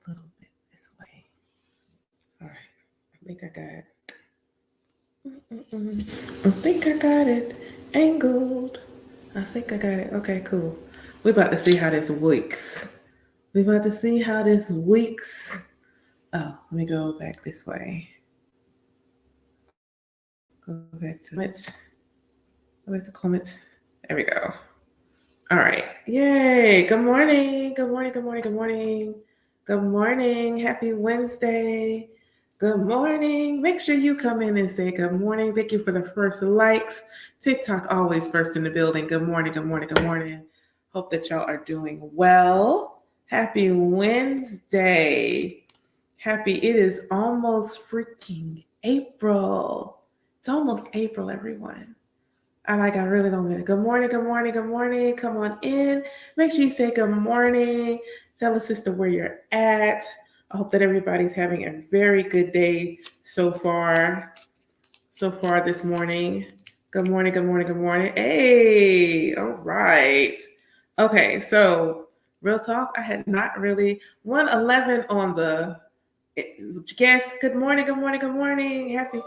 little bit this way. All right. I think I got it. I think I got it angled. I think I got it. Okay, cool. We're about to see how this works. We're about to see how this works. Oh, let me go back this way. Go back to comments. Go back to comments. There we go. All right. Yay. Good morning. Good morning. Good morning. Good morning. Good morning. Happy Wednesday. Good morning. Make sure you come in and say good morning. Thank you for the first likes. TikTok always first in the building. Good morning. Good morning. Good morning. Hope that y'all are doing well. Happy Wednesday. Happy. It is almost freaking April. It's almost April, everyone. I really don't get it. Good morning, good morning, good morning. Come on in. Make sure you say good morning. Tell a sister where you're at. I hope that everybody's having a very good day so far. So far this morning. Good morning, good morning, good morning. Hey, all right. Okay, so real talk, I had not really 111 on the guest. Good morning, good morning, good morning. Happy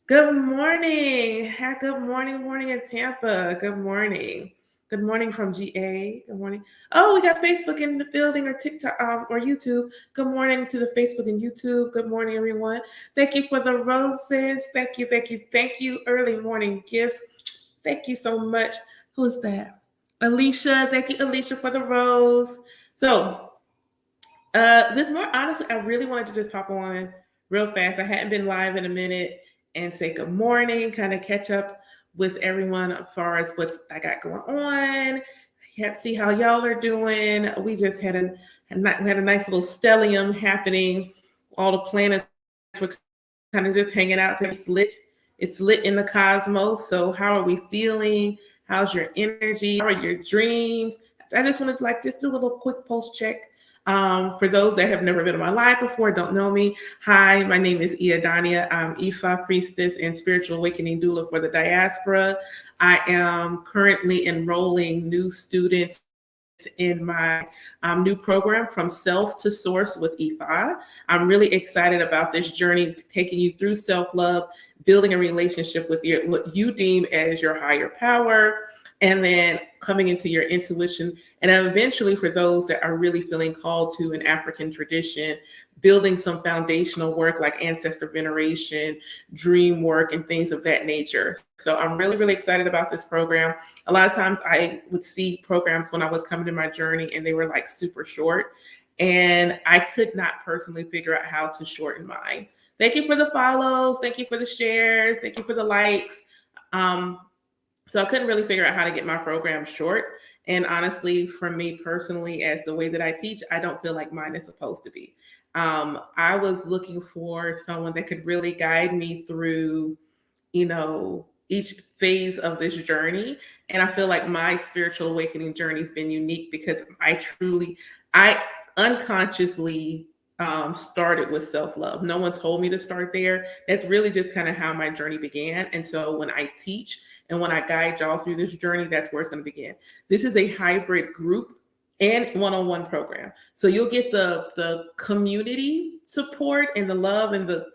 Good morning. Good morning, morning in Tampa. Good morning. Good morning from GA. Good morning. Oh, we got Facebook in the building or TikTok or YouTube. Good morning to the Facebook and YouTube. Good morning, everyone. Thank you for the roses. Thank you, thank you, thank you. Early morning gifts. Thank you so much. Who is that? Alicia. Thank you, Alicia, for the rose. So, this more honestly, I really wanted to just pop on real fast. I hadn't been live in a minute and say good morning, kind of catch up with everyone as far as what's I got going on. See how y'all are doing. We just we had a nice little stellium happening. All the planets were kind of just hanging out. It's lit in the cosmos. So how are we feeling? How's your energy? How are your dreams? I just wanted to just do a little quick pulse check. For those that have never been on my live before, don't know me, hi, my name is Iadania. I'm Ifa Priestess and Spiritual Awakening Doula for the diaspora. I am currently enrolling new students in my new program, From Self to Source with Ifa. I'm really excited about this journey, taking you through self-love, building a relationship with what you deem as your higher power, and then coming into your intuition. And eventually, for those that are really feeling called to an African tradition, building some foundational work like ancestor veneration, dream work, and things of that nature. So I'm really, really excited about this program. A lot of times I would see programs when I was coming to my journey and they were super short. And I could not personally figure out how to shorten mine. Thank you for the follows. Thank you for the shares. Thank you for the likes. So I couldn't really figure out how to get my program short. And honestly, for me personally, as the way that I teach, I don't feel like mine is supposed to be. I was looking for someone that could really guide me through, each phase of this journey. And I feel like my spiritual awakening journey has been unique because I unconsciously started with self-love. No one told me to start there. That's really just kind of how my journey began. And so when I teach and when I guide y'all through this journey, that's where it's going to begin. This is a hybrid group and one-on-one program. So you'll get the community support and the love and the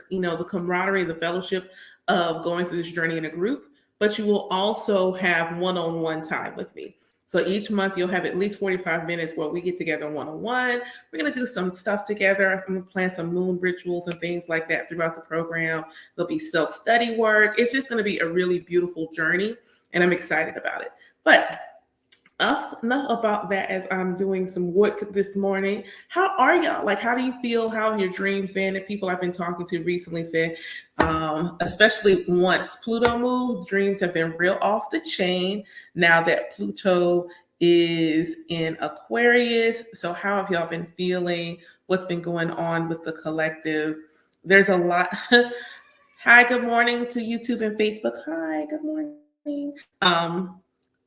camaraderie, the fellowship of going through this journey in a group, but you will also have one-on-one time with me. So each month you'll have at least 45 minutes where we get together one-on-one. We're going to do some stuff together. I'm going to plan some moon rituals and things like that throughout the program. There'll be self-study work. It's just going to be a really beautiful journey, and I'm excited about it. But enough about that as I'm doing some work this morning. How are y'all? How do you feel? How have your dreams been? The people I've been talking to recently said, especially once Pluto moved, dreams have been real off the chain now that Pluto is in Aquarius. So how have y'all been feeling? What's been going on with the collective? There's a lot. Hi, good morning to YouTube and Facebook. Hi, good morning.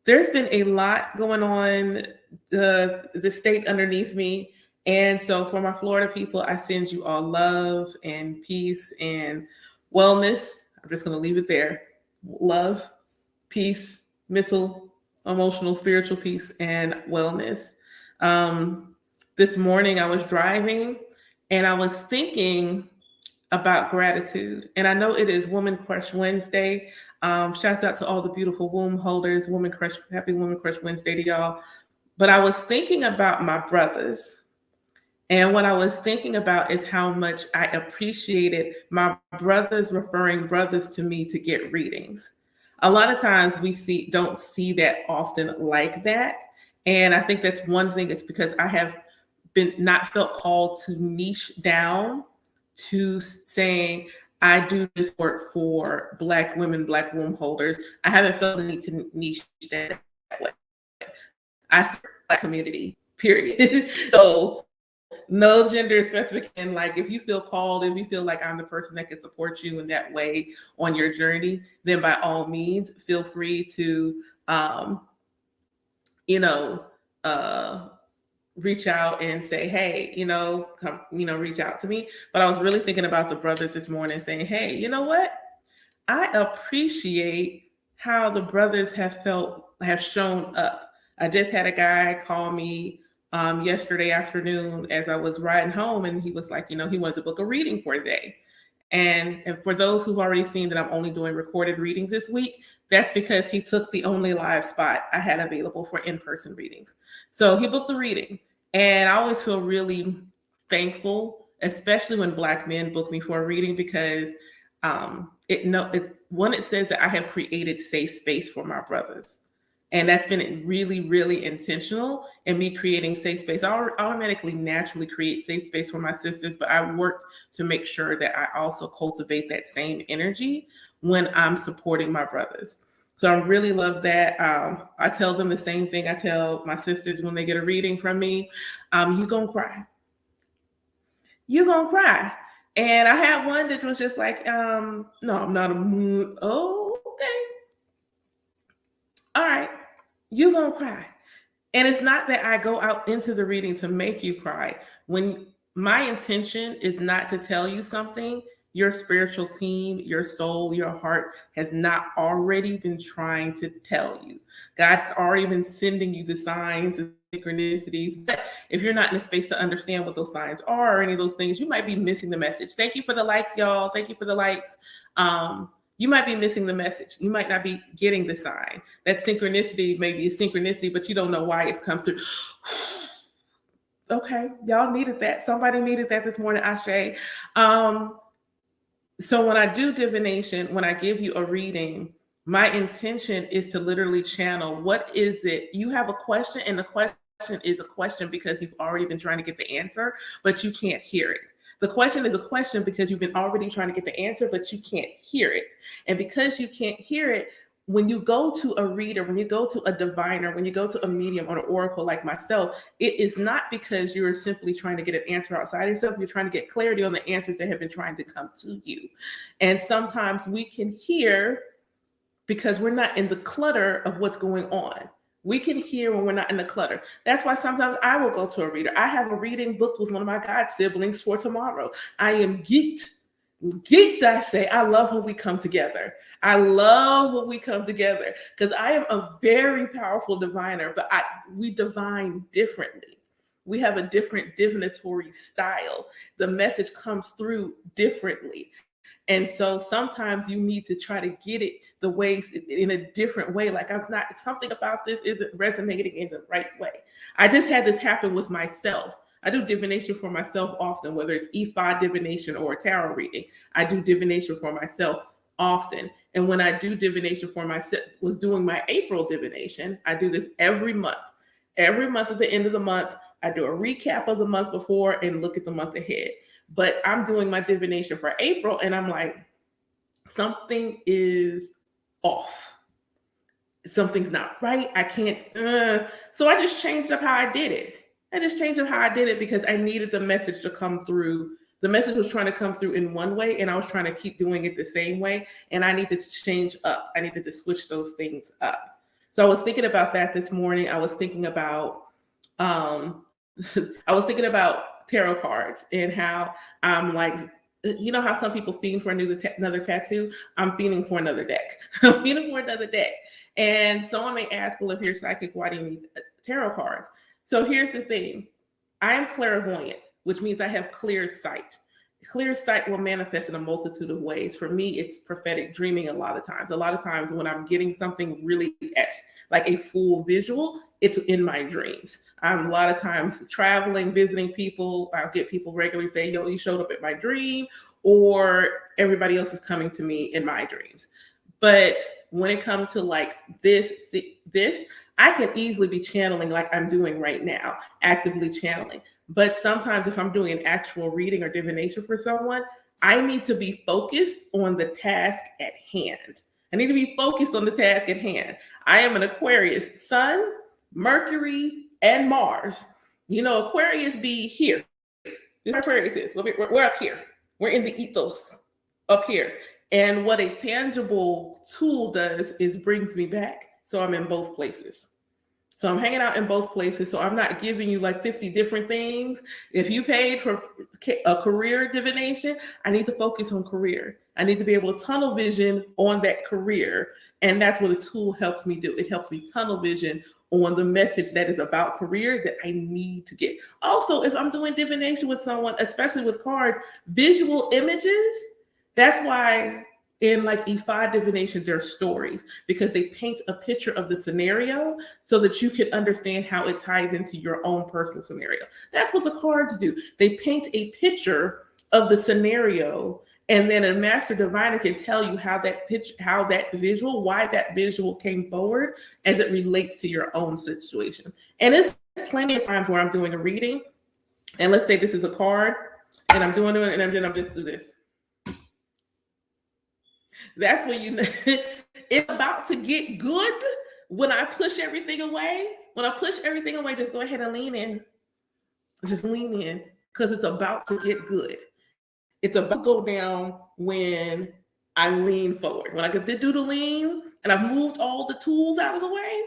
There's been a lot going on the state underneath me. And so for my Florida people, I send you all love and peace and wellness. I'm just going to leave it there. Love, peace, mental, emotional, spiritual peace, and wellness. This morning I was driving And I was thinking about gratitude. And I know it is Woman Crush Wednesday. Shouts out to all the beautiful womb holders. Woman Crush, happy Woman Crush Wednesday to y'all. But I was thinking about my brothers. And what I was thinking about is how much I appreciated my brothers referring brothers to me to get readings. A lot of times don't see that often like that. And I think that's one thing, it's because I have been not felt called to niche down to saying I do this work for Black women, Black womb holders. I haven't felt the need to niche that way. I serve the Black community, period. So no gender specification. Like if you feel called, if you feel like I'm the person that can support you in that way on your journey, then by all means, feel free to, you know, reach out and say, hey, come, reach out to me. But I was really thinking about the brothers this morning saying, hey, you know what? I appreciate how the brothers have shown up. I just had a guy call me yesterday afternoon as I was riding home, and he was like, he wanted to book a reading for today. And for those who've already seen that I'm only doing recorded readings this week, that's because he took the only live spot I had available for in-person readings. So he booked a reading, and I always feel really thankful, especially when Black men book me for a reading, because it says that I have created safe space for my brothers. And that's been really, really intentional in me creating safe space. I automatically, naturally create safe space for my sisters, but I worked to make sure that I also cultivate that same energy when I'm supporting my brothers. So I really love that. I tell them the same thing I tell my sisters when they get a reading from me. You gonna cry. You gonna cry. And I had one that was just like, no, I'm not a mood. Oh, okay. All right, you gonna cry. And it's not that I go out into the reading to make you cry. When my intention is not to tell you something, your spiritual team, your soul, your heart has not already been trying to tell you. God's already been sending you the signs and synchronicities. But if you're not in a space to understand what those signs are or any of those things, you might be missing the message. Thank you for the likes, y'all. Thank you for the likes. You might be missing the message. You might not be getting the sign. That synchronicity may be a synchronicity, but you don't know why it's come through. Okay, y'all needed that. Somebody needed that this morning, Ashe. So when I do divination, when I give you a reading, my intention is to literally channel, what is it? You have a question, and the question is a question because you've already been trying to get the answer, but you can't hear it. The question is a question because you've been already trying to get the answer, but you can't hear it. And because you can't hear it, when you go to a reader, when you go to a diviner, when you go to a medium or an oracle like myself, it is not because you're simply trying to get an answer outside yourself. You're trying to get clarity on the answers that have been trying to come to you. And sometimes we can hear because we're not in the clutter of what's going on. We can hear when we're not in the clutter. That's why sometimes I will go to a reader. I have a reading booked with one of my god siblings for tomorrow. I am geeked. Geeked, I say. I love when we come together. I love when we come together because I am a very powerful diviner, but we divine differently. We have a different divinatory style. The message comes through differently. And so sometimes you need to try to get it the ways in a different way. Like something about this isn't resonating in the right way. I just had this happen with myself. I do divination for myself often, whether it's Ifa divination or a tarot reading. I do divination for myself often. And when I do divination for myself, was doing my April divination, I do this every month. Every month at the end of the month, I do a recap of the month before and look at the month ahead. But I'm doing my divination for April, and I'm like, something is off. Something's not right. I can't. So I just changed up how I did it. Because I needed the message to come through. The message was trying to come through in one way, and I was trying to keep doing it the same way. And I needed to change up. I needed to switch those things up. So I was thinking about that this morning. I was thinking about tarot cards and how I'm like, you know how some people fiend for another tattoo? I'm fiending for another deck. I'm fiending for another deck. And someone may ask, well, if you're psychic, why do you need tarot cards? So here's the thing. I am clairvoyant. which means I have clear sight. Clear sight will manifest in a multitude of ways. For me, it's prophetic dreaming a lot of times. A lot of times when I'm getting something really etched, like a full visual, it's in my dreams. I'm a lot of times traveling, visiting people. I'll get people regularly say, yo, you showed up at my dream, or everybody else is coming to me in my dreams. But when it comes to like this, I can easily be channeling like I'm doing right now, actively channeling. But sometimes if I'm doing an actual reading or divination for someone, I need to be focused on the task at hand. I need to be focused on the task at hand. I am an Aquarius, Sun, Mercury, and Mars. You know, Aquarius be here. This is where Aquarius is. We're up here. We're in the ethos up here. And what a tangible tool does is brings me back. So I'm in both places. So I'm hanging out in both places. So I'm not giving you like 50 different things. If you paid for a career divination, I need to focus on career. I need to be able to tunnel vision on that career. And that's what a tool helps me do. It helps me tunnel vision on the message that is about career that I need to get. Also, if I'm doing divination with someone, especially with cards, visual images, that's why in like E5 divination, there are stories because they paint a picture of the scenario so that you can understand how it ties into your own personal scenario. That's what the cards do. They paint a picture of the scenario, and then a master diviner can tell you how that picture, how that visual, why that visual came forward as it relates to your own situation. And it's plenty of times where I'm doing a reading, and let's say this is a card, and I'm doing it, and then I'm just do this. That's when you know it's about to get good. When I push everything away, just go ahead and lean in. Just lean in because it's about to get good. It's about to go down when I lean forward. When I get to do the lean and I've moved all the tools out of the way,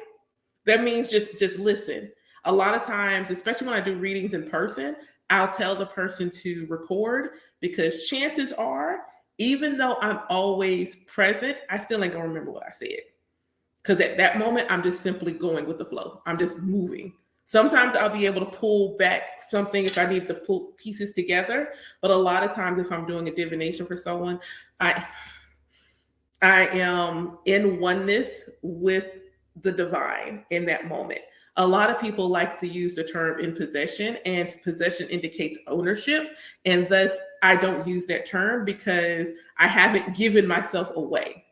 that means just listen. A lot of times, especially when I do readings in person, I'll tell the person to record because chances are, even though I'm always present, I still ain't gonna remember what I said. Because at that moment, I'm just simply going with the flow. I'm just moving. Sometimes I'll be able to pull back something if I need to pull pieces together. But a lot of times, if I'm doing a divination for someone, I am in oneness with the divine in that moment. A lot of people like to use the term in possession, and possession indicates ownership. And thus, I don't use that term because I haven't given myself away.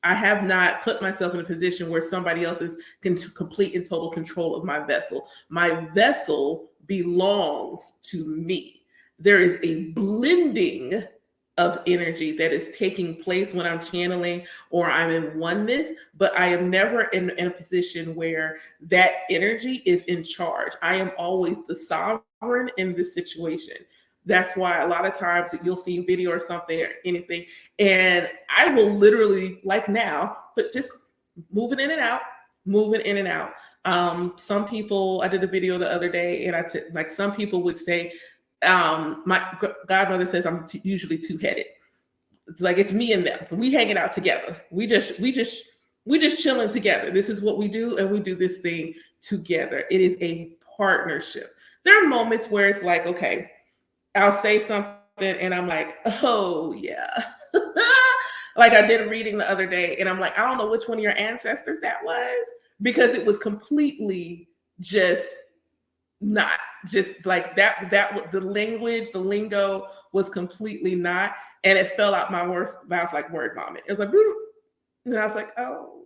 I have not put myself in a position where somebody else is in complete and total control of my vessel. My vessel belongs to me. There is a blending of energy that is taking place when I'm channeling or I'm in oneness, but I am never in a position where that energy is in charge. I am always the sovereign in this situation. That's why a lot of times you'll see a video or something or anything, and I will literally, like now, but just moving in and out. Some people, I did a video the other day, and like some people would say, my godmother says I'm usually two-headed. It's like it's me and them. We hanging out together. We just chilling together. This is what we do, and we do this thing together. It is a partnership. There are moments where it's like, okay, I'll say something and I'm like, oh yeah. Like I did a reading the other day and I'm like, I don't know which one of your ancestors that was because it was completely just not just like that the language, the lingo was completely not, and it fell out my mouth like word vomit. It was like, boop. And I was like, oh,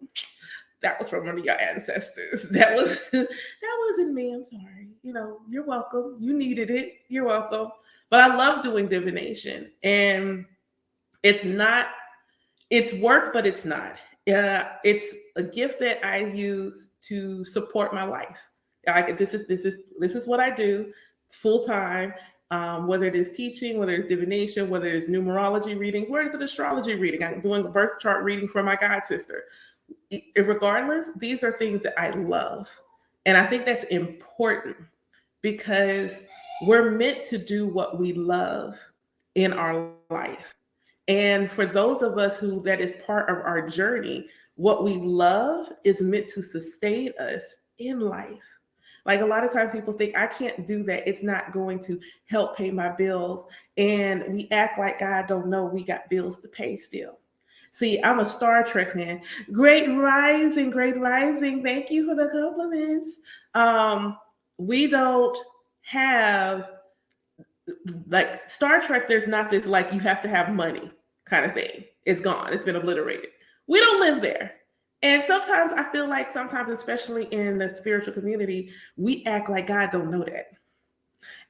that was from one of your ancestors. That wasn't me. I'm sorry. You know, you're welcome. You needed it. You're welcome. But I love doing divination, and it's work, but it's not. It's a gift that I use to support my life. This is what I do full time. Whether it is teaching, whether it's divination, whether it's numerology readings, whether it's an astrology reading, I'm doing a birth chart reading for my god sister. Regardless, these are things that I love, and I think that's important because we're meant to do what we love in our life. And for those of us who that is part of our journey, what we love is meant to sustain us in life. Like a lot of times people think I can't do that. It's not going to help pay my bills. And we act like God don't know we got bills to pay still. See, I'm a Star Trek fan. Great rising, great rising. Thank you for the compliments. We don't have like Star Trek, there's not this like you have to have money kind of thing. It's gone. It's been obliterated. We don't live there. And sometimes I feel like sometimes, especially in the spiritual community, we act like God don't know that.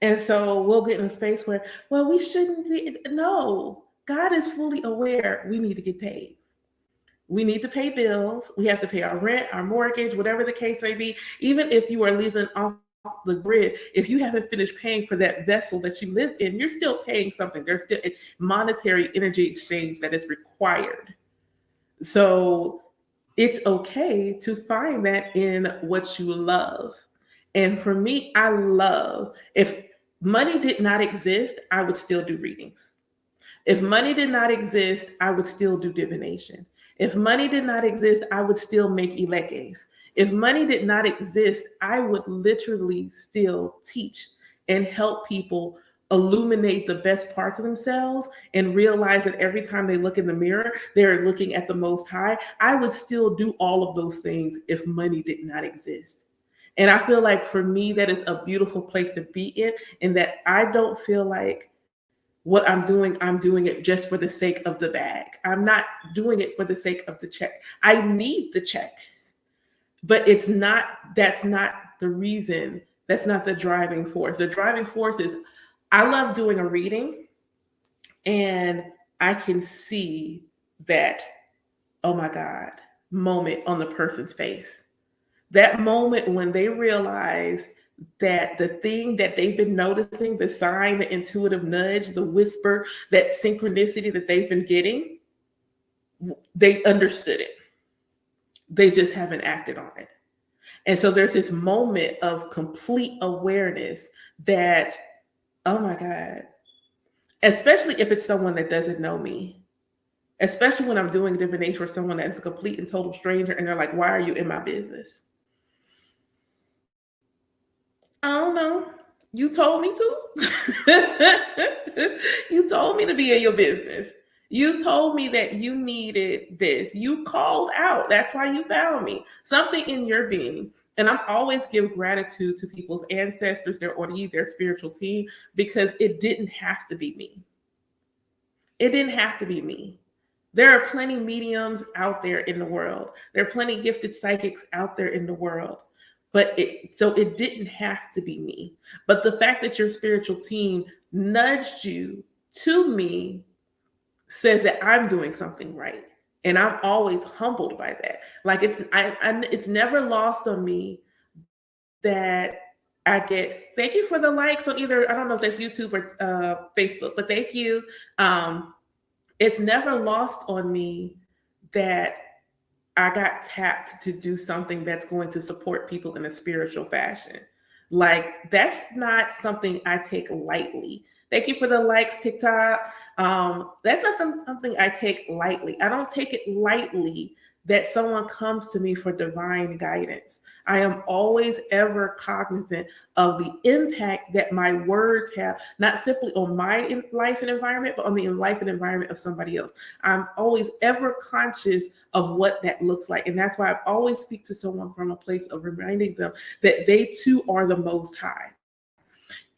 And so we'll get in a space where, well, we shouldn't be. No, God is fully aware we need to get paid. We need to pay bills. We have to pay our rent, our mortgage, whatever the case may be. Even if you are living off the grid, if you haven't finished paying for that vessel that you live in, you're still paying something. There's still a monetary energy exchange that is required. So it's okay to find that in what you love. And for me, I love, if money did not exist, I would still do readings. If money did not exist, I would still do divination. If money did not exist, I would still make elekes. If money did not exist, I would literally still teach and help people illuminate the best parts of themselves and realize that every time they look in the mirror, they're looking at the Most High. I would still do all of those things if money did not exist. And I feel like for me, that is a beautiful place to be in that I don't feel like what I'm doing it just for the sake of the bag. I'm not doing it for the sake of the check. I need the check, but that's not the reason. That's not the driving force. The driving force is I love doing a reading and I can see that, oh my God, moment on the person's face. That moment when they realize that the thing that they've been noticing, the sign, the intuitive nudge, the whisper, that synchronicity that they've been getting, they understood it. They just haven't acted on it. And so there's this moment of complete awareness that, oh my God, especially if it's someone that doesn't know me, especially when I'm doing divination for someone that's a complete and total stranger and they're like, why are you in my business? I don't know. You told me to. You told me to be in your business. You told me that you needed this. You called out. That's why you found me. Something in your being. And I'm always give gratitude to people's ancestors, their Ori, their spiritual team, because it didn't have to be me. It didn't have to be me. There are plenty mediums out there in the world. There are plenty gifted psychics out there in the world. But it didn't have to be me. But the fact that your spiritual team nudged you to me says that I'm doing something right. And I'm always humbled by that. Like it's never lost on me that I get thank you for the likes on either, I don't know if that's YouTube or Facebook, but thank you. It's never lost on me that I got tapped to do something that's going to support people in a spiritual fashion. Like that's not something I take lightly. Thank you for the likes, TikTok. That's not something I take lightly. I don't take it lightly that someone comes to me for divine guidance. I am always ever cognizant of the impact that my words have, not simply on my life and environment, but on the life and environment of somebody else. I'm always ever conscious of what that looks like. And that's why I always speak to someone from a place of reminding them that they too are the Most High.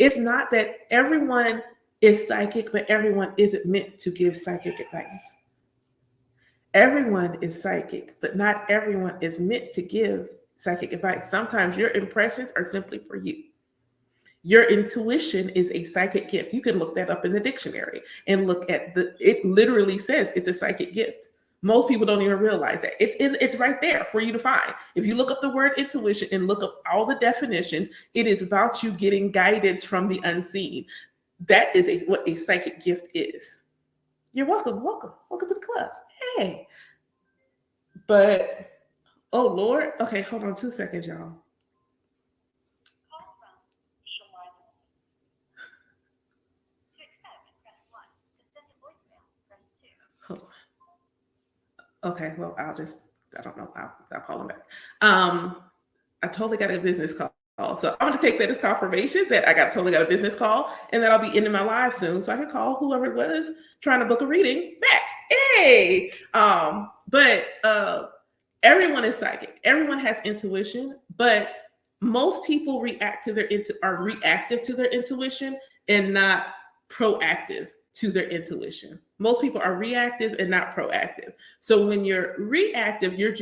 It's not that everyone is psychic, but everyone isn't meant to give psychic advice. Everyone is psychic, but not everyone is meant to give psychic advice. Sometimes your impressions are simply for you. Your intuition is a psychic gift. You can look that up in the dictionary and look at it literally says it's a psychic gift. Most people don't even realize that. It's right there for you to find. If you look up the word intuition and look up all the definitions, it is about you getting guidance from the unseen. That is what a psychic gift is. You're welcome. Welcome to the club. Hey. But, oh Lord. Okay, hold on 2 seconds, y'all. Okay, well, I don't know. I'll call him back. I totally got a business call call. So I'm going to take that as confirmation that I totally got a business call, and that I'll be ending my live soon, so I can call whoever it was trying to book a reading back. Hey, but everyone is psychic. Everyone has intuition, but most people are reactive to their intuition and not proactive to their intuition. Most people are reactive and not proactive. So when you're reactive, you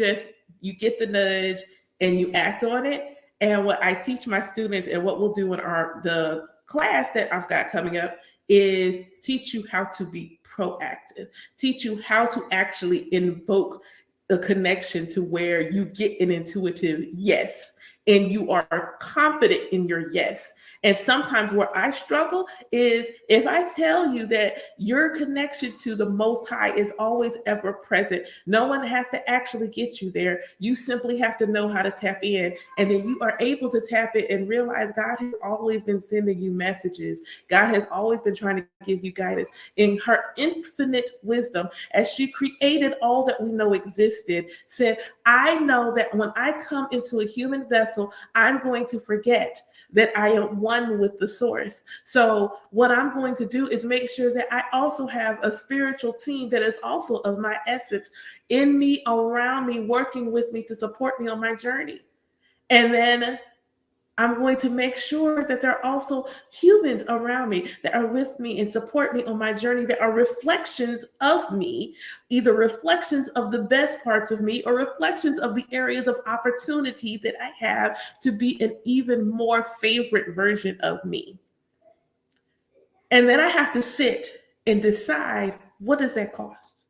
get the nudge and you act on it. And what I teach my students, and what we'll do in the class that I've got coming up, is teach you how to be proactive, teach you how to actually invoke a connection to where you get an intuitive yes, and you are confident in your yes. And sometimes where I struggle is if I tell you that your connection to the Most High is always ever present. No one has to actually get you there. You simply have to know how to tap in. And then you are able to tap it and realize God has always been sending you messages. God has always been trying to give you guidance. In her infinite wisdom, as she created all that we know existed, said, I know that when I come into a human vessel, I'm going to forget that I am one with the source. So what I'm going to do is make sure that I also have a spiritual team that is also of my essence in me, around me, working with me to support me on my journey. And then I'm going to make sure that there are also humans around me that are with me and support me on my journey, that are reflections of me, either reflections of the best parts of me or reflections of the areas of opportunity that I have to be an even more favorite version of me. And then I have to sit and decide, what does that cost?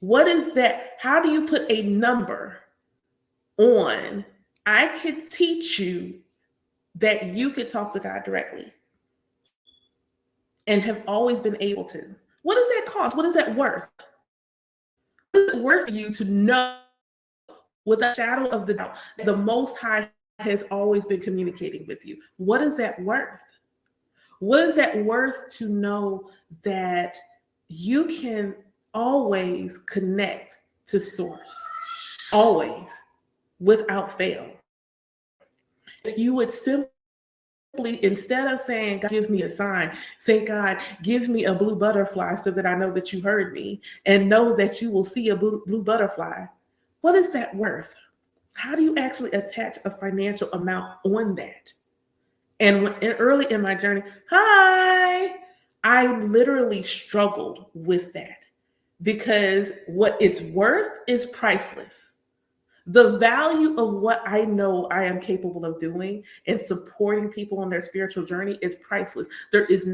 What is that? How do you put a number on? I could teach you that you could talk to God directly and have always been able to. What does that cost? What is that worth? What is it worth for you to know without a shadow of the doubt that the Most High has always been communicating with you? What is that worth? What is that worth to know that you can always connect to source, always, without fail? If you would simply, instead of saying, God, give me a sign, say, God, give me a blue butterfly so that I know that you heard me, and know that you will see a blue butterfly. What is that worth? How do you actually attach a financial amount on that? And early in my journey, I literally struggled with that, because what it's worth is priceless. The value of what I know I am capable of doing and supporting people on their spiritual journey is priceless. There is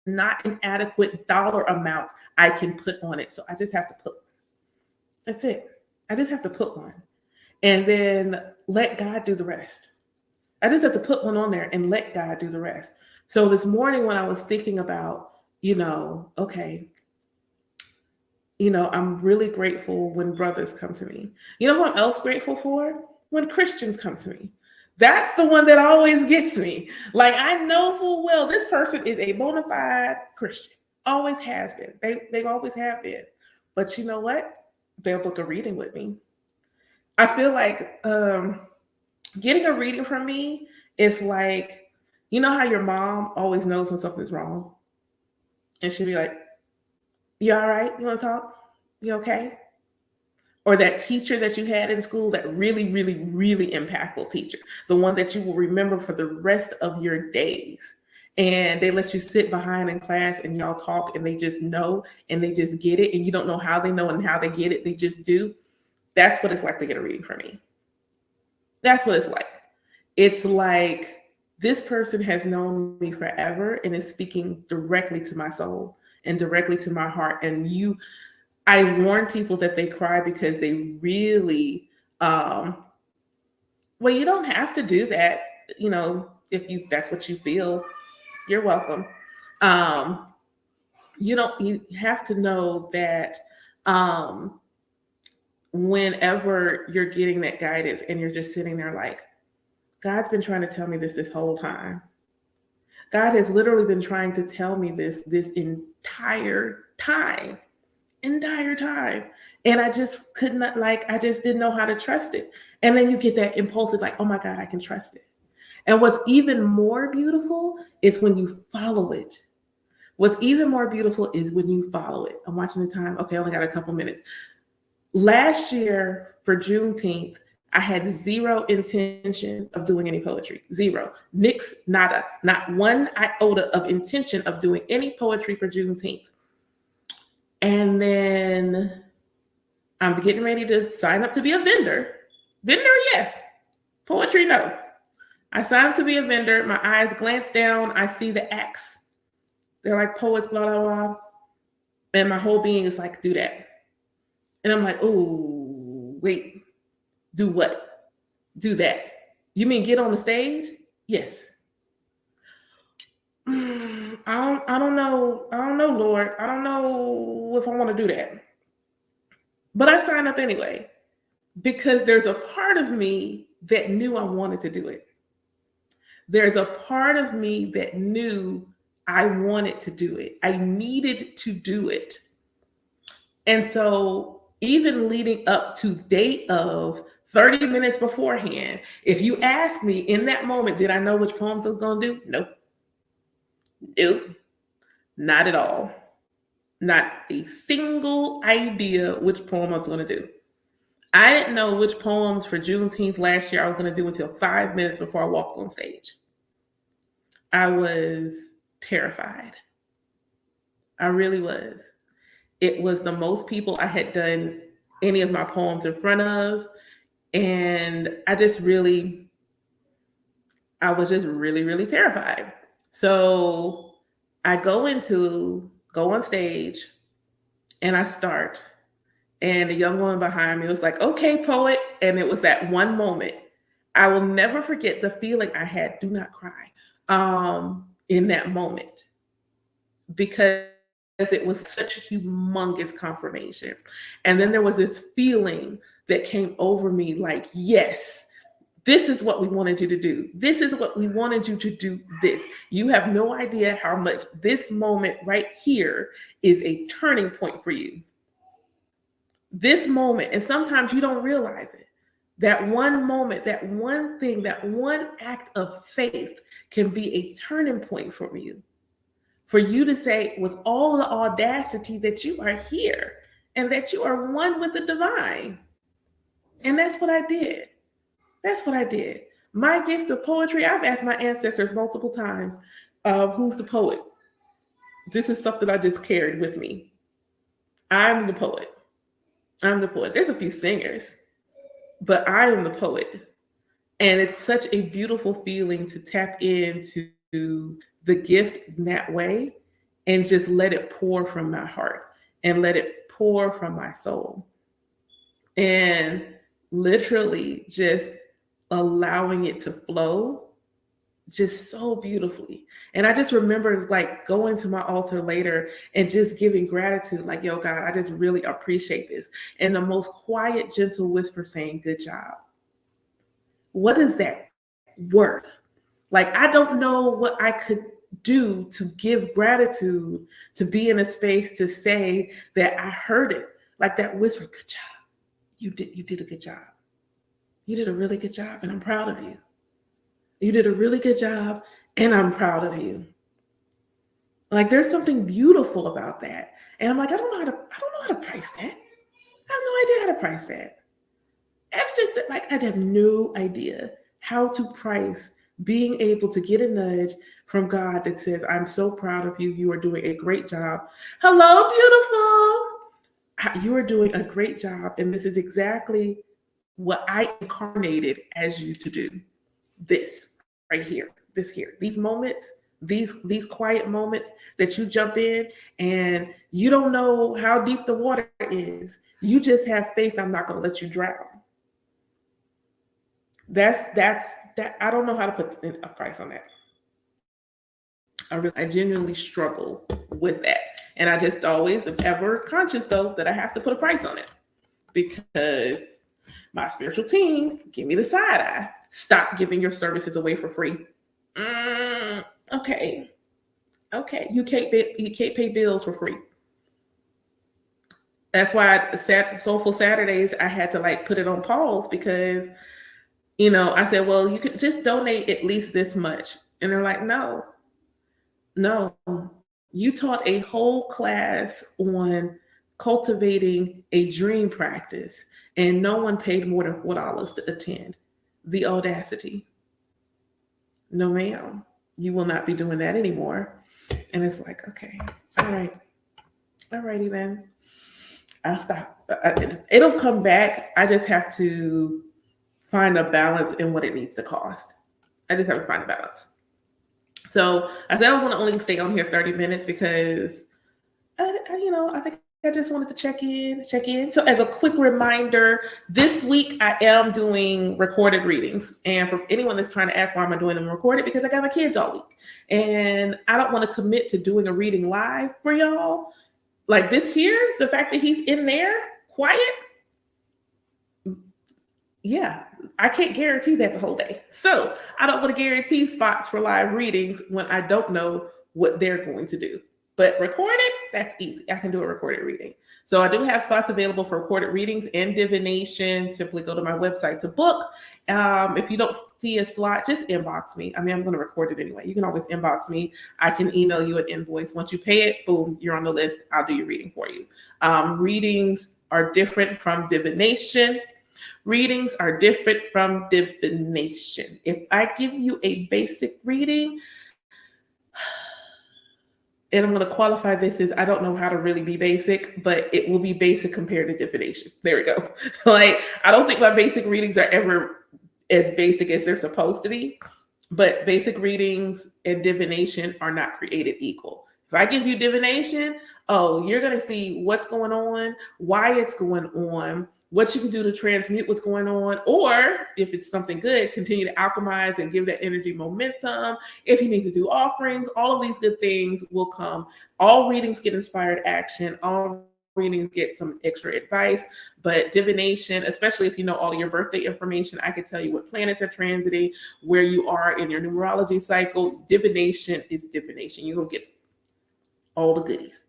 not an adequate dollar amount I can put on it. So I just have to put, that's it. I just have to put one and then let God do the rest. I just have to put one on there and let God do the rest. So this morning when I was thinking about, okay, I'm really grateful when brothers come to me. You know who I'm else grateful for? When Christians come to me. That's the one that always gets me. Like, I know full well this person is a bona fide Christian. Always has been. They always have been. But you know what? They'll book a reading with me. I feel like getting a reading from me is like, you know how your mom always knows when something's wrong? And she'll be like, you all right? You want to talk? You okay? Or that teacher that you had in school, that really, really, really impactful teacher, the one that you will remember for the rest of your days. And they let you sit behind in class and y'all talk and they just know and they just get it. And you don't know how they know and how they get it. They just do. That's what it's like to get a reading from me. That's what it's like. It's like this person has known me forever and is speaking directly to my soul and directly to my heart. And I warn people that they cry because they really, well, you don't have to do that. If that's what you feel, you're welcome. You have to know that whenever you're getting that guidance and you're just sitting there like, God's been trying to tell me this whole time. God has literally been trying to tell me this entire time. entire time. And I just could not, like, I just didn't know how to trust it. And then you get that impulsive, like, oh my God, I can trust it. And what's even more beautiful is when you follow it. What's even more beautiful is when you follow it. I'm watching the time. Okay, I only got a couple minutes. Last year for Juneteenth, I had zero intention of doing any poetry. Zero. Nix, nada. Not one iota of intention of doing any poetry for Juneteenth. And then I'm getting ready to sign up to be a vendor. Vendor, yes. Poetry, no. I signed up to be a vendor. My eyes glance down. I see the acts. They're like poets, blah, blah, blah. And my whole being is like, do that. And I'm like, oh, wait, do what? Do that. You mean get on the stage? Yes. I don't know. I don't know, Lord. I don't know if I want to do that. But I signed up anyway because there's a part of me that knew I wanted to do it. There's a part of me that knew I wanted to do it. I needed to do it. And so even leading up to the date of 30 minutes beforehand, if you ask me in that moment, did I know which poems I was going to do? Nope. Nope. Not at all. Not a single idea which poem I was going to do. I didn't know which poems for Juneteenth last year I was going to do until 5 minutes before I walked on stage. I was terrified. I really was. It was the most people I had done any of my poems in front of. And I was just really, really terrified. So I go on stage and I start. And the young woman behind me was like, okay, poet. And it was that one moment. I will never forget the feeling I had, do not cry, in that moment. Because it was such a humongous confirmation. And then there was this feeling that came over me like, yes, this is what we wanted you to do. This is what we wanted you to do this. You have no idea how much this moment right here is a turning point for you. This moment, and sometimes you don't realize it, that one moment, that one thing, that one act of faith can be a turning point for you. For you to say with all the audacity that you are here and that you are one with the divine. And that's what I did. That's what I did. My gift of poetry, I've asked my ancestors multiple times, who's the poet? This is something I just carried with me. I'm the poet. I'm the poet. There's a few singers, but I am the poet. And it's such a beautiful feeling to tap into the gift in that way and just let it pour from my heart and let it pour from my soul. And literally just allowing it to flow just so beautifully. And I just remember like going to my altar later and just giving gratitude, like, yo, God, I just really appreciate this. And the most quiet, gentle whisper saying, good job. What is that worth? Like, I don't know what I could do to give gratitude, to be in a space to say that I heard it. Like that whisper, good job. You did a good job. You did a really good job, and I'm proud of you. You did a really good job, and I'm proud of you. Like there's something beautiful about that. And I'm like, I don't know how to price that. I have no idea how to price that. That's just that, like, I have no idea how to price being able to get a nudge from God that says, I'm so proud of you. You are doing a great job. Hello, beautiful. You are doing a great job. And this is exactly what I incarnated as you to do. This right here, these moments, these quiet moments that you jump in and you don't know how deep the water is. You just have faith. I'm not going to let you drown. That's that. I don't know how to put a price on that. I genuinely struggle with that. And I just always am ever conscious though that I have to put a price on it because my spiritual team give me the side eye. Stop giving your services away for free. Okay. You can't pay bills for free. That's why Soulful Saturdays, I had to like put it on pause because, I said, well, you could just donate at least this much. And they're like, no, you taught a whole class on cultivating a dream practice, and no one paid more than $4 to attend. The audacity. No, ma'am, you will not be doing that anymore. And it's like, okay, all right. All righty then. I'll stop. It'll come back. I just have to find a balance in what it needs to cost. I just have to find a balance. So I said I was going to only stay on here 30 minutes because, I think I just wanted to check in. So as a quick reminder, this week I am doing recorded readings. And for anyone that's trying to ask why am I doing them recorded, because I got my kids all week. And I don't want to commit to doing a reading live for y'all. Like this here, the fact that he's in there quiet, yeah, I can't guarantee that the whole day. So I don't want to guarantee spots for live readings when I don't know what they're going to do. But recorded, that's easy. I can do a recorded reading. So I do have spots available for recorded readings and divination. Simply go to my website to book. If you don't see a slot, just inbox me. I mean, I'm going to record it anyway. You can always inbox me. I can email you an invoice. Once you pay it, boom, you're on the list. I'll do your reading for you. Readings are different from divination. Readings are different from divination. If I give you a basic reading, and I'm going to qualify this as I don't know how to really be basic, but it will be basic compared to divination. There we go. Like, I don't think my basic readings are ever as basic as they're supposed to be, but basic readings and divination are not created equal. If I give you divination, you're going to see what's going on, why it's going on, what you can do to transmute what's going on, or if it's something good, continue to alchemize and give that energy momentum. If you need to do offerings, all of these good things will come. All readings get inspired action. All readings get some extra advice, but divination, especially if you know all of your birthday information, I can tell you what planets are transiting, where you are in your numerology cycle. Divination is divination. You will get all the goodies.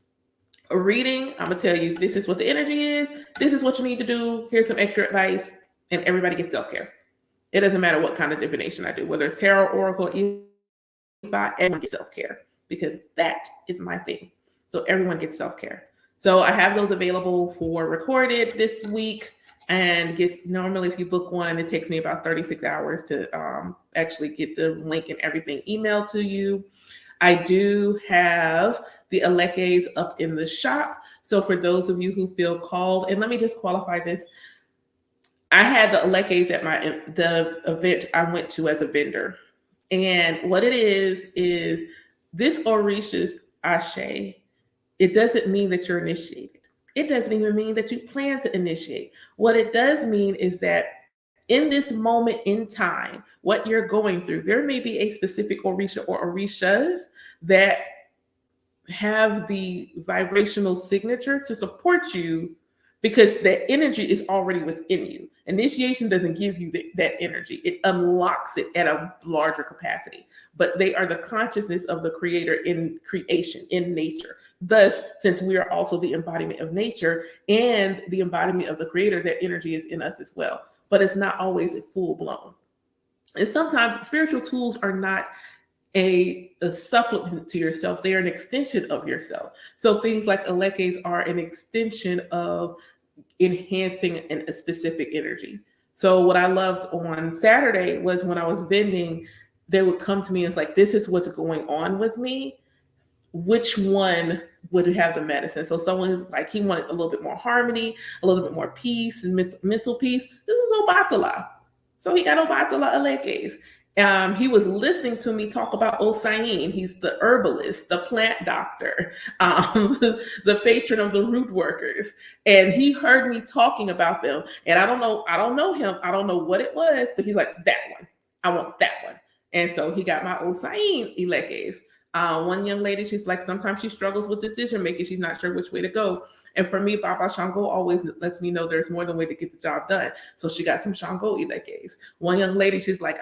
A reading, I'm going to tell you, this is what the energy is. This is what you need to do. Here's some extra advice. And everybody gets self-care. It doesn't matter what kind of divination I do, whether it's tarot, oracle, everyone gets self-care, because that is my thing. So everyone gets self-care. So I have those available for recorded this week. And normally if you book one, it takes me about 36 hours to actually get the link and everything emailed to you. I do have the Alekes up in the shop. So for those of you who feel called, and let me just qualify this. I had the Alekes at the event I went to as a vendor. And what it is this Orisha's Ashe. It doesn't mean that you're initiated. It doesn't even mean that you plan to initiate. What it does mean is that in this moment in time, what you're going through, there may be a specific Orisha or Orishas that have the vibrational signature to support you, because that energy is already within you. Initiation doesn't give you that energy. It unlocks it at a larger capacity, but they are the consciousness of the creator in creation, in nature. Thus, since we are also the embodiment of nature and the embodiment of the creator, that energy is in us as well. But it's not always full blown. And sometimes spiritual tools are not a supplement to yourself. They are an extension of yourself. So things like Alekes are an extension of enhancing a specific energy. So what I loved on Saturday was when I was vending, they would come to me and it's like, this is what's going on with me. Which one would have the medicine? So someone is like, he wanted a little bit more harmony, a little bit more peace and mental peace. This is Obatala. So he got Obatala Alekes. He was listening to me talk about Osain. He's the herbalist, the plant doctor, the patron of the root workers. And he heard me talking about them. And I don't know him. I don't know what it was, but he's like, that one. I want that one. And so he got my Osain Alekes. One young lady, she's like, sometimes she struggles with decision making. She's not sure which way to go. And for me, Baba Shango always lets me know there's more than one way to get the job done. So she got some Shango Ilekes. One young lady, she's like,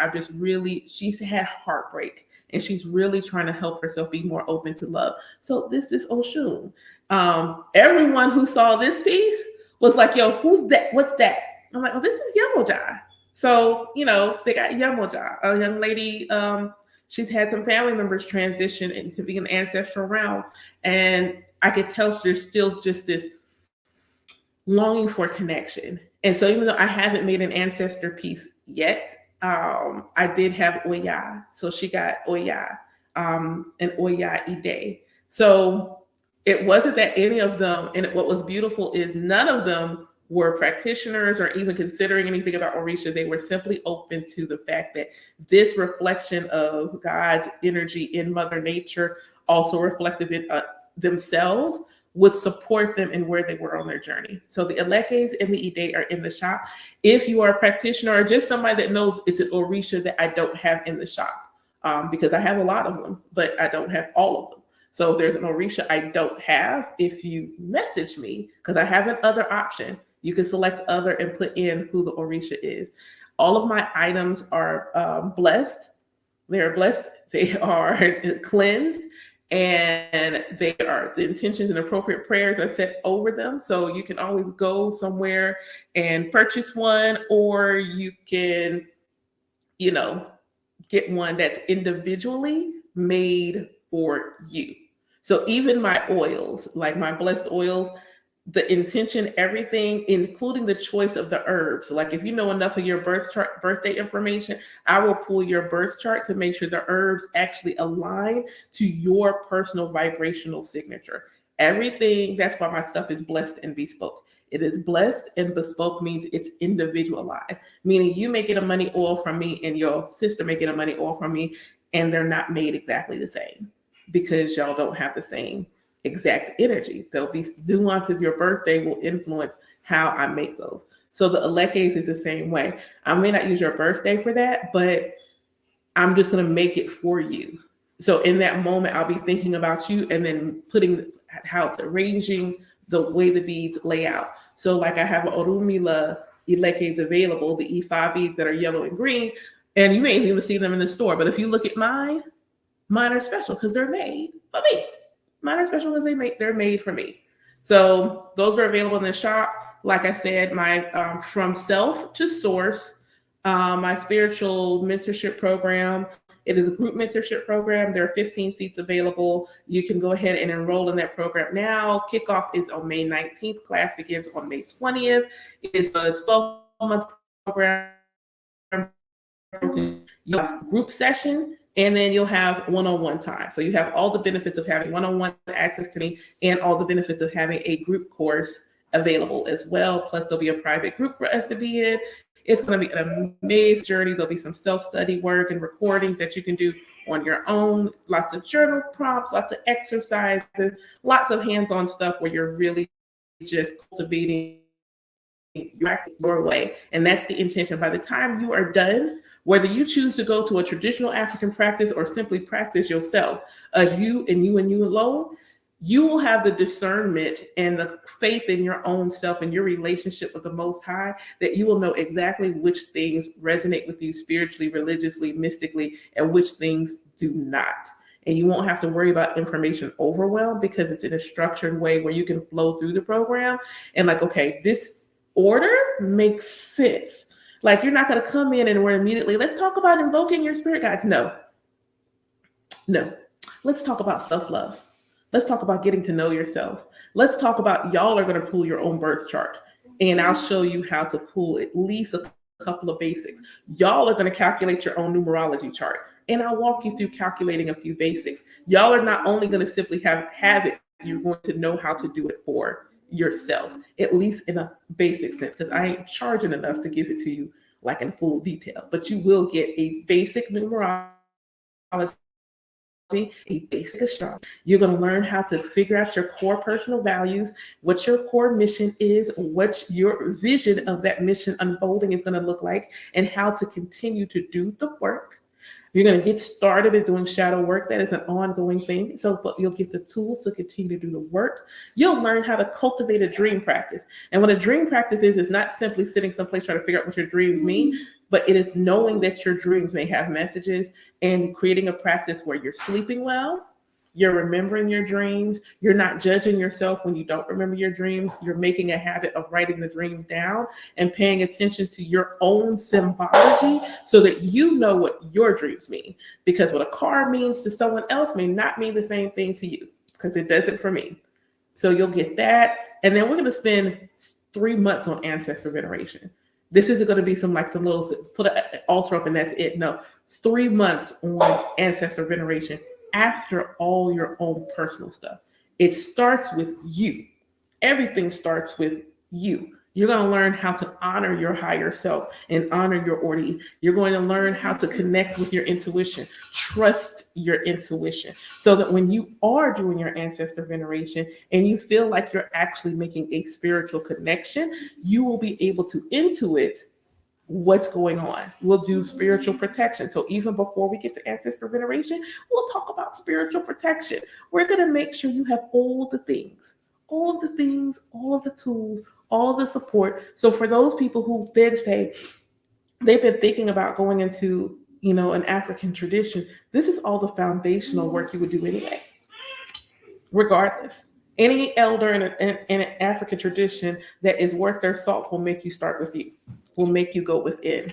she's had heartbreak and she's really trying to help herself be more open to love. So this is Oshun. Everyone who saw this piece was like, yo, who's that? What's that? I'm like, oh, this is Yemoja. So, they got Yemoja, a young lady. She's had some family members transition into being an ancestral realm. And I could tell there's still just this longing for connection. And so even though I haven't made an ancestor piece yet, I did have Oya. So she got Oya and Oya Ide. So it wasn't that any of them, and what was beautiful is none of them were practitioners or even considering anything about Orisha. They were simply open to the fact that this reflection of God's energy in Mother Nature, also reflective in themselves, would support them in where they were on their journey. So the Elekes and the Ide are in the shop. If you are a practitioner or just somebody that knows it's an Orisha that I don't have in the shop, because I have a lot of them, but I don't have all of them. So if there's an Orisha I don't have, if you message me, because I have an other option, you can select other and put in who the Orisha is. All of my items are blessed. They are blessed. They are cleansed. And the intentions and appropriate prayers are set over them. So you can always go somewhere and purchase one, or you can, get one that's individually made for you. So even my oils, like my blessed oils, the intention, everything, including the choice of the herbs. Like if you know enough of your birthday information, I will pull your birth chart to make sure the herbs actually align to your personal vibrational signature. Everything, that's why my stuff is blessed and bespoke. It is blessed and bespoke means it's individualized, meaning you may get a money oil from me and your sister may get a money oil from me, and they're not made exactly the same because y'all don't have the same exact energy. There'll be nuances. Your birthday will influence how I make those. So the Elekes is the same way. I may not use your birthday for that, but I'm just going to make it for you. So in that moment, I'll be thinking about you and then arranging the way the beads lay out. So like I have an Orunmila Elekes available, the E5 beads that are yellow and green, and you may even see them in the store. But if you look at mine are special because they're made for me. Mine are special because they're made for me. So those are available in the shop. Like I said, my From Self to Source, my spiritual mentorship program. It is a group mentorship program. There are 15 seats available. You can go ahead and enroll in that program now. Kickoff is on May 19th. Class begins on May 20th. It is a 12-month program. You have group session, and then you'll have one-on-one time. So you have all the benefits of having one-on-one access to me and all the benefits of having a group course available as well. Plus, there'll be a private group for us to be in. It's going to be an amazing journey. There'll be some self-study work and recordings that you can do on your own. Lots of journal prompts, lots of exercises, lots of hands-on stuff where you're really just cultivating your way. And that's the intention. By the time you are done, whether you choose to go to a traditional African practice or simply practice yourself as you and you alone, you will have the discernment and the faith in your own self and your relationship with the Most High that you will know exactly which things resonate with you spiritually, religiously, mystically, and which things do not. And you won't have to worry about information overwhelm because it's in a structured way where you can flow through the program and like, okay, this order makes sense. Like you're not going to come in and we're immediately, let's talk about invoking your spirit guides. No. Let's talk about self-love. Let's talk about getting to know yourself. Let's talk about y'all are going to pull your own birth chart. And I'll show you how to pull at least a couple of basics. Y'all are going to calculate your own numerology chart. And I'll walk you through calculating a few basics. Y'all are not only going to simply have it, you're going to know how to do it for yourself, at least in a basic sense, because I ain't charging enough to give it to you like in full detail. But you will get a basic numerology, a basic astrology. You're going to learn how to figure out your core personal values, what your core mission is, what your vision of that mission unfolding is going to look like, and how to continue to do the work. You're going to get started at doing shadow work. That is an ongoing thing. So but you'll get the tools to continue to do the work. You'll learn how to cultivate a dream practice. And what a dream practice is not simply sitting someplace trying to figure out what your dreams mean, but it is knowing that your dreams may have messages and creating a practice where you're sleeping well, you're remembering your dreams. You're not judging yourself when you don't remember your dreams. You're making a habit of writing the dreams down and paying attention to your own symbology so that you know what your dreams mean. Because what a car means to someone else may not mean the same thing to you, because it doesn't for me. So you'll get that. And then we're going to spend 3 months on ancestor veneration. This isn't going to be some little put an altar up and that's it. No, 3 months on ancestor veneration after all your own personal stuff. It starts with you. Everything starts with you. You're going to learn how to honor your higher self and honor your Ordi. You're going to learn how to connect with your intuition, trust your intuition, so that when you are doing your ancestor veneration and you feel like you're actually making a spiritual connection, you will be able to intuit what's going on. We'll do spiritual protection. So even before we get to ancestor veneration, we'll talk about spiritual protection. We're going to make sure you have all the things, all of the tools, all of the support. So for those people who then say they've been thinking about going into, an African tradition, this is all the foundational work you would do anyway, regardless. Any elder in an African tradition that is worth their salt will make you start with you, will make you go within.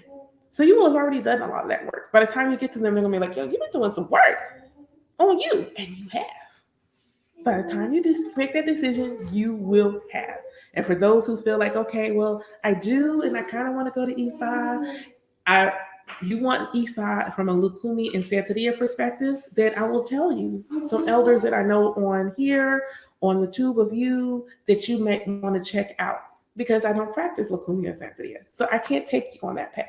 So you will have already done a lot of that work. By the time you get to them, they're going to be like, yo, you've been doing some work on you. And you have. By the time you just make that decision, you will have. And for those who feel like, okay, well, I do, and I kind of want to go to Ifa, you want Ifa from a Lukumi and Santeria perspective, then I will tell you some elders that I know on here, on the tube of you, that you may want to check out, because I don't practice Lukumi and Santeria. So I can't take you on that path.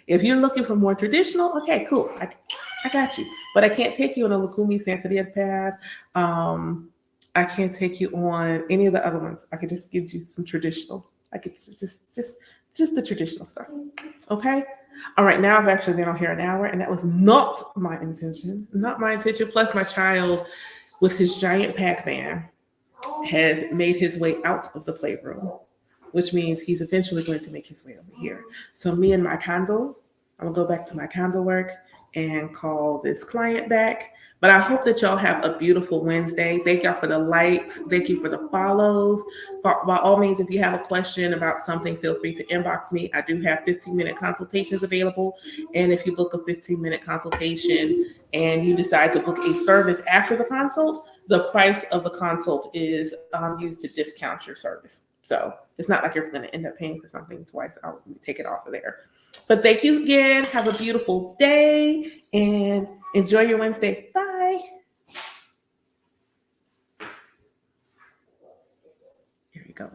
If you're looking for more traditional, okay, cool. I got you. But I can't take you on a Lukumi Santeria path. I can't take you on any of the other ones. I could just give you some traditional. I could just the traditional stuff. Okay? All right, now I've actually been on here an hour, and that was not my intention. Not my intention. Plus, my child, with his giant Pac-Man, has made his way out of the playroom, which means he's eventually going to make his way over here. So me and my condo, I'm going to go back to my condo work and call this client back. But I hope that y'all have a beautiful Wednesday. Thank y'all for the likes. Thank you for the follows. By all means, if you have a question about something, feel free to inbox me. I do have 15-minute consultations available. And if you book a 15-minute consultation and you decide to book a service after the consult, the price of the consult is used to discount your service. So it's not like you're going to end up paying for something twice. I'll take it off of there. But thank you again. Have a beautiful day and enjoy your Wednesday. Bye. Here we go.